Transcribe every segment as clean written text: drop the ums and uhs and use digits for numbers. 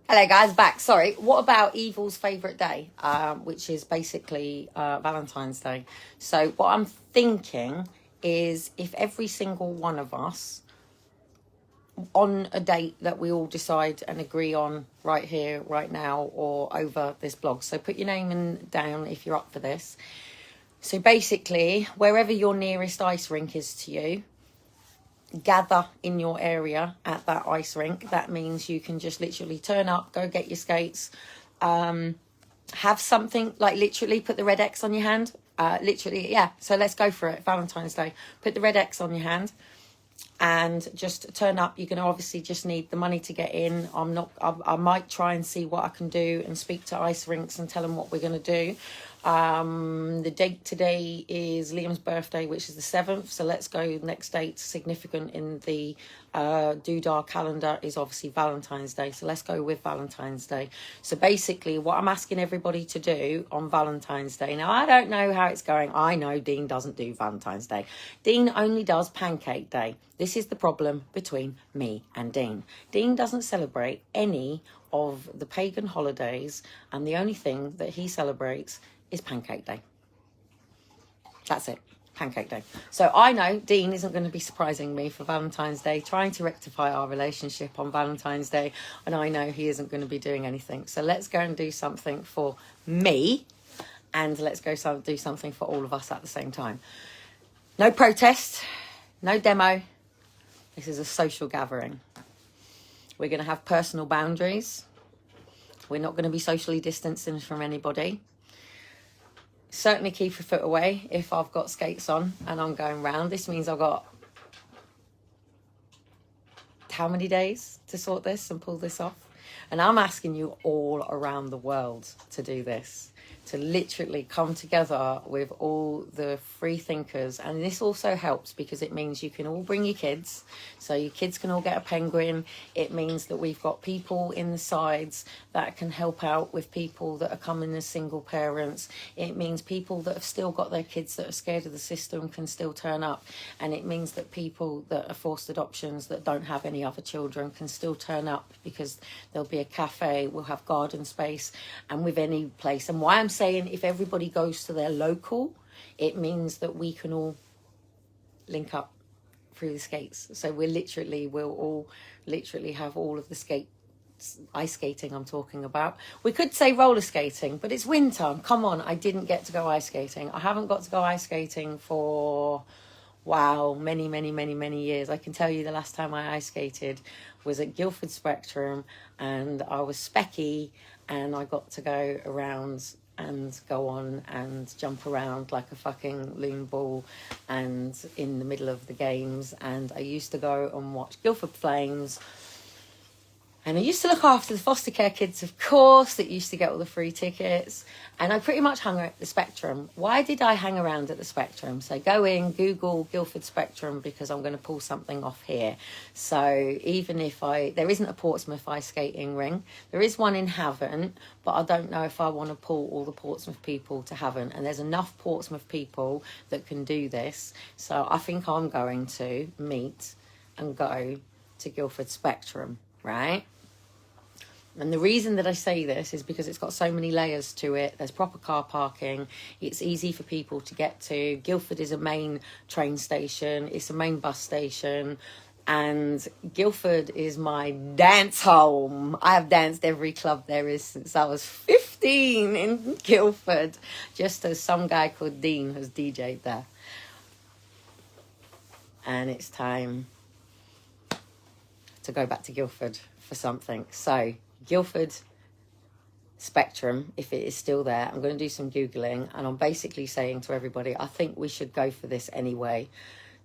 Hello guys, back. Sorry, what about Evil's favourite day, which is basically Valentine's Day? So what I'm thinking is if every single one of us on a date that we all decide and agree on right here, right now, or over this blog. So put your name down if you're up for this. So basically, wherever your nearest ice rink is to you, gather in your area at that ice rink. That means you can just literally turn up, go get your skates, have something like literally put the red X on your hand. Literally, yeah. So let's go for it. Valentine's Day. Put the red X on your hand and just turn up. You're going to obviously just need the money to get in. I might try and see what I can do and speak to ice rinks and tell them what we're going to do. The date today is Liam's birthday, which is the 7th. So let's go. Next date significant in the doodah calendar is obviously Valentine's Day. So let's go with Valentine's Day. So basically what I'm asking everybody to do on Valentine's Day. Now, I don't know how it's going. I know Dean doesn't do Valentine's Day. Dean only does Pancake Day. This is the problem between me and Dean. Dean doesn't celebrate any of the pagan holidays, and the only thing that he celebrates is Pancake Day. That's it. Pancake Day. So I know Dean isn't going to be surprising me for Valentine's Day, trying to rectify our relationship on Valentine's Day, and I know he isn't going to be doing anything. So let's go and do something for me, and let's go do something for all of us at the same time. No protest, no demo. This is a social gathering. We're going to have personal boundaries. We're not going to be socially distancing from anybody. Certainly keep your foot away if I've got skates on and I'm going round. This means I've got how many days to sort this and pull this off? And I'm asking you all around the world to do this, to literally come together with all the free thinkers. And this also helps because it means you can all bring your kids. So your kids can all get a penguin. It means that we've got people in the sides that can help out with people that are coming as single parents. It means people that have still got their kids that are scared of the system can still turn up. And it means that people that are forced adoptions that don't have any other children can still turn up because there'll be a cafe, we'll have garden space, and with any place. And why I'm saying if everybody goes to their local, it means that we can all link up through the skates. So we'll all literally have all of the ice skating I'm talking about. We could say roller skating, but it's winter. Come on, I didn't get to go ice skating. I haven't got to go ice skating for many years. I can tell you the last time I ice skated was at Guildford Spectrum, and I was specky, and I got to go around and go on and jump around like a fucking loon ball and in the middle of the games. And I used to go and watch Guildford Flames, and I used to look after the foster care kids, of course, that used to get all the free tickets. And I pretty much hung at the Spectrum. Why did I hang around at the Spectrum? So go in, Google Guildford Spectrum, because I'm going to pull something off here. So even if there isn't a Portsmouth ice skating ring. There is one in Havant, but I don't know if I want to pull all the Portsmouth people to Havant. And there's enough Portsmouth people that can do this. So I think I'm going to meet and go to Guildford Spectrum, right? And the reason that I say this is because it's got so many layers to it. There's proper car parking. It's easy for people to get to. Guildford is a main train station. It's a main bus station. And Guildford is my dance home. I have danced every club there is since I was 15 in Guildford. Just as some guy called Dean has DJ'd there. And it's time to go back to Guildford for something. So Guildford Spectrum, if it is still there, I'm going to do some Googling, and I'm basically saying to everybody, I think we should go for this anyway,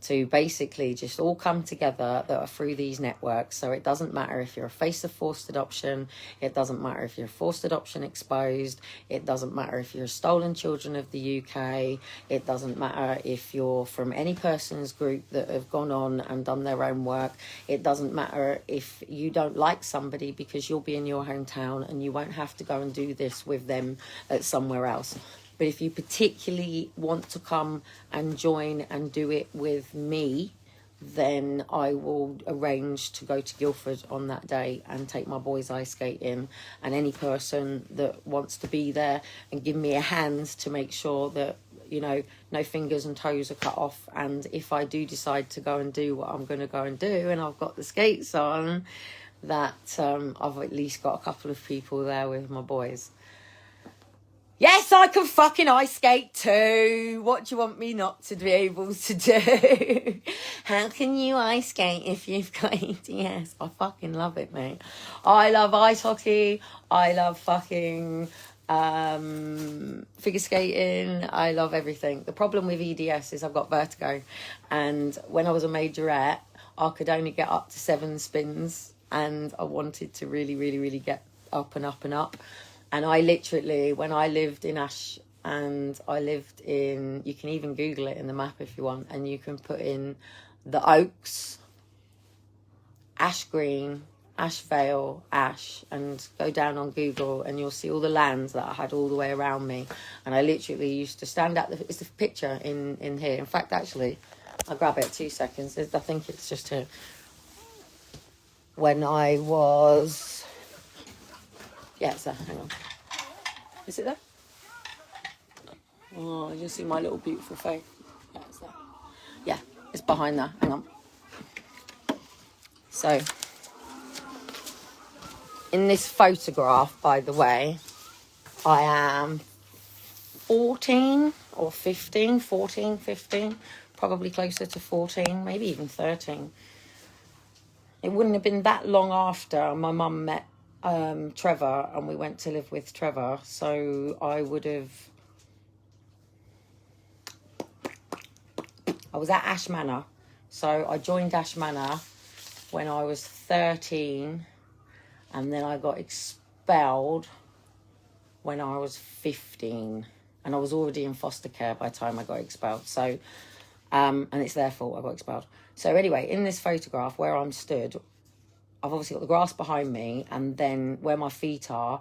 to basically just all come together that are through these networks. So it doesn't matter if you're a face of forced adoption, it doesn't matter if you're forced adoption exposed, it doesn't matter if you're stolen children of the UK, it doesn't matter if you're from any person's group that have gone on and done their own work, it doesn't matter if you don't like somebody because you'll be in your hometown and you won't have to go and do this with them at somewhere else. But if you particularly want to come and join and do it with me, then I will arrange to go to Guildford on that day and take my boys ice skating, and any person that wants to be there and give me a hand to make sure that, you know, no fingers and toes are cut off. And if I do decide to go and do what I'm going to go and do, and I've got the skates on, that I've at least got a couple of people there with my boys. Yes, I can fucking ice skate too. What do you want me not to be able to do? How can you ice skate if you've got ADS? I fucking love it, mate. I love ice hockey. I love fucking figure skating. I love everything. The problem with EDS is I've got vertigo. And when I was a majorette, I could only get up to 7 spins. And I wanted to really, really, really get up and up and up. And I literally, when I lived in Ash, and I lived in, you can even Google it in the map if you want, and you can put in the Oaks, Ash Green, Ash Vale, Ash, and go down on Google, and you'll see all the lands that I had all the way around me. And I literally used to stand at it's the picture in here. In fact, actually, I'll grab it 2 seconds. I think it's just here. When I was... Yeah, it's there. Hang on. Is it there? Oh, you see my little beautiful face. Yeah, it's there. Yeah, it's behind there. Hang on. So, in this photograph, by the way, I am 14 or 15, probably closer to 14, maybe even 13. It wouldn't have been that long after my mum met Trevor, and we went to live with Trevor, so I was at Ash Manor, so I joined Ash Manor when I was 13, and then I got expelled when I was 15, and I was already in foster care by the time I got expelled, so and it's their fault I got expelled. So anyway, in this photograph where I'm stood, I've obviously got the grass behind me, and then where my feet are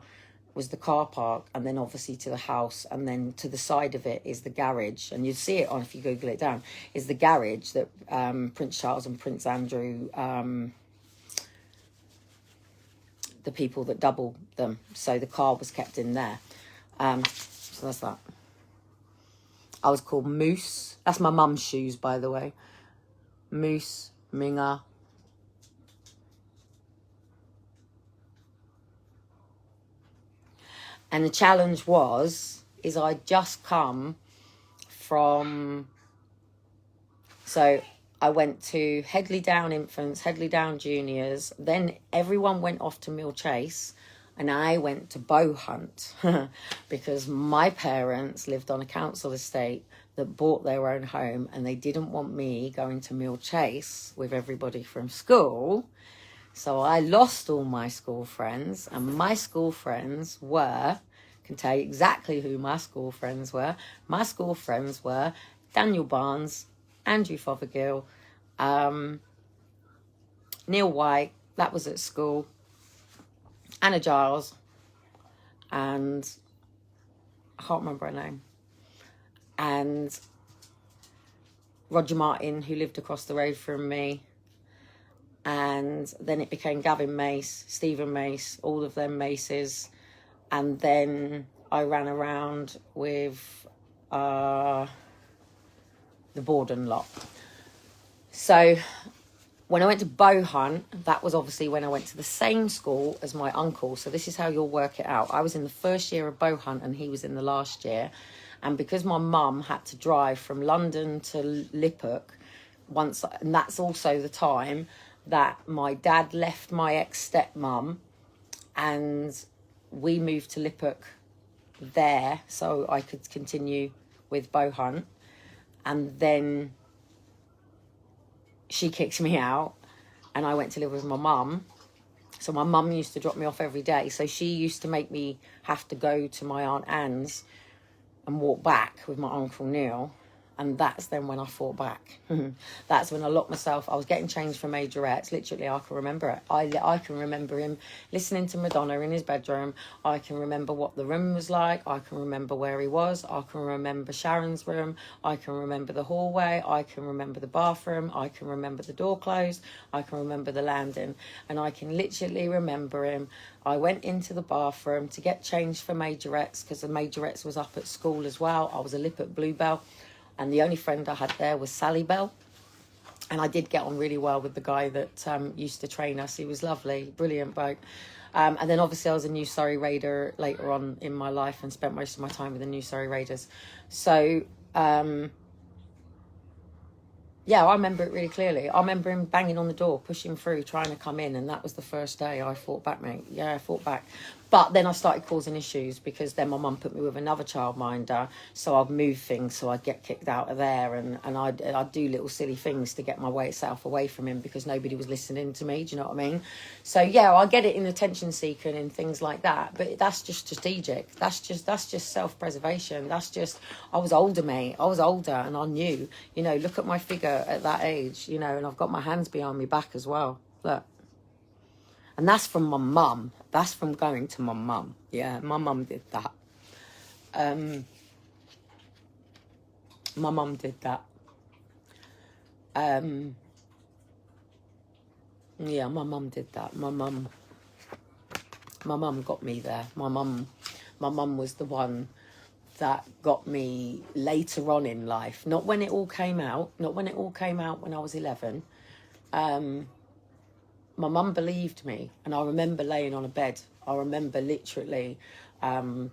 was the car park, and then obviously to the house, and then to the side of it is the garage, and you'd see it on, if you Google it down, is the garage that Prince Charles and Prince Andrew, the people that double them, so the car was kept in there. So that's that. I was called Moose. That's my mum's shoes, by the way. Moose, Minga. And the challenge is I'd just come from, so I went to Headley Down Infants, Headley Down Juniors, then everyone went off to Mill Chase, and I went to Bow Hunt because my parents lived on a council estate that bought their own home, and they didn't want me going to Mill Chase with everybody from school. So I lost all my school friends, and my school friends were, I can tell you exactly who my school friends were. My school friends were Daniel Barnes, Andrew Fothergill, Neil White, that was at school, Anna Giles, and I can't remember her name, and Roger Martin, who lived across the road from me. And then it became Gavin Mace, Stephen Mace, all of them Maces. And then I ran around with the Borden lot. So when I went to Bow Hunt, that was obviously when I went to the same school as my uncle. So this is how you'll work it out. I was in the first year of Bow Hunt, and he was in the last year. And because my mum had to drive from London to Liphook once, and that's also the time that my dad left my ex-stepmum, and we moved to Liphook there so I could continue with Bow Hunt. And then she kicked me out, and I went to live with my mum. So my mum used to drop me off every day. So she used to make me have to go to my Aunt Anne's and walk back with my Uncle Neil. And that's then when I fought back. That's when I locked myself. I was getting changed for majorettes. Literally, I can remember it. I can remember him listening to Madonna in his bedroom. I can remember what the room was like. I can remember where he was. I can remember Sharon's room. I can remember the hallway. I can remember the bathroom. I can remember the door closed. I can remember the landing. And I can literally remember him. I went into the bathroom to get changed for majorettes because the majorettes was up at school as well. I was a lip at Bluebell. And the only friend I had there was Sally Bell. And I did get on really well with the guy that used to train us. He was lovely, brilliant bloke. And then obviously I was a New Surrey Raider later on in my life and spent most of my time with the New Surrey Raiders. So, yeah, I remember it really clearly. I remember him banging on the door, pushing through, trying to come in. And that was the first day I fought back, mate. Yeah, I fought back. But then I started causing issues because then my mum put me with another childminder. So I'd move things so I'd get kicked out of there. And I'd do little silly things to get myself away from him because nobody was listening to me. Do you know what I mean? So, yeah, I get it in attention seeking and things like that. But that's just strategic. That's just self-preservation. That's just, I was older, mate. I was older and I knew, you know, look at my figure at that age, you know, and I've got my hands behind my back as well. Look. And that's from my mum. That's from going to my mum. Yeah, my mum did that. My mum did that. Yeah, my mum did that. My mum got me there. My mum was the one that got me later on in life. Not when it all came out. Not when it all came out when I was 11. My mum believed me, and I remember laying on a bed. I remember literally laying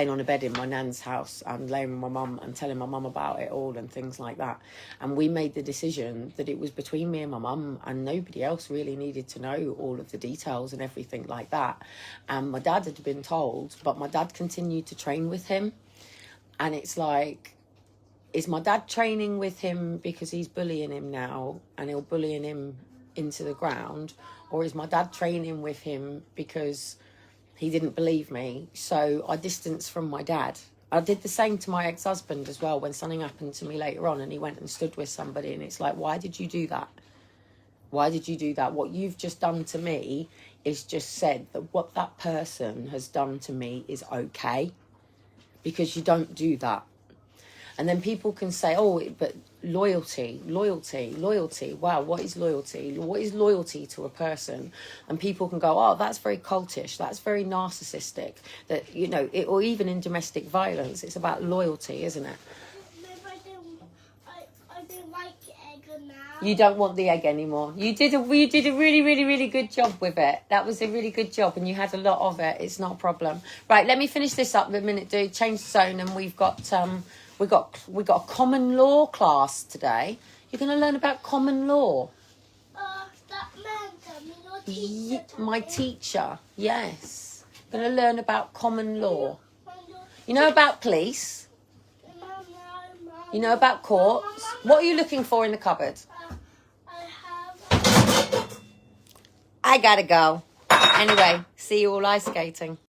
on a bed in my nan's house and laying with my mum and telling my mum about it all and things like that. And we made the decision that it was between me and my mum and nobody else really needed to know all of the details and everything like that. And my dad had been told, but my dad continued to train with him. And it's like, is my dad training with him because he's bullying him now and he'll bullying him into the ground, or is my dad training with him because he didn't believe me? So I distanced from my dad. I did the same to my ex-husband as well when something happened to me later on and he went and stood with somebody, and it's like, why did you do that? Why did you do that? What you've just done to me is just said that what that person has done to me is okay, because you don't do that. And then people can say, oh, but loyalty. Wow, what is loyalty? What is loyalty to a person? And people can go, oh, that's very cultish. That's very narcissistic. That, you know, or even in domestic violence, it's about loyalty, isn't it? I don't like egg now. You don't want the egg anymore. You did a really, really, really good job with it. That was a really good job, and you had a lot of it. It's not a problem. Right, let me finish this up in a minute, dude. Change the zone, and we've got we got a common law class today. You're going to learn about common law. That man, your teacher. My teacher, yes. Going to learn about common law. You know about police. You know about courts. What are you looking for in the cupboard? I gotta go. Anyway, see you all ice skating.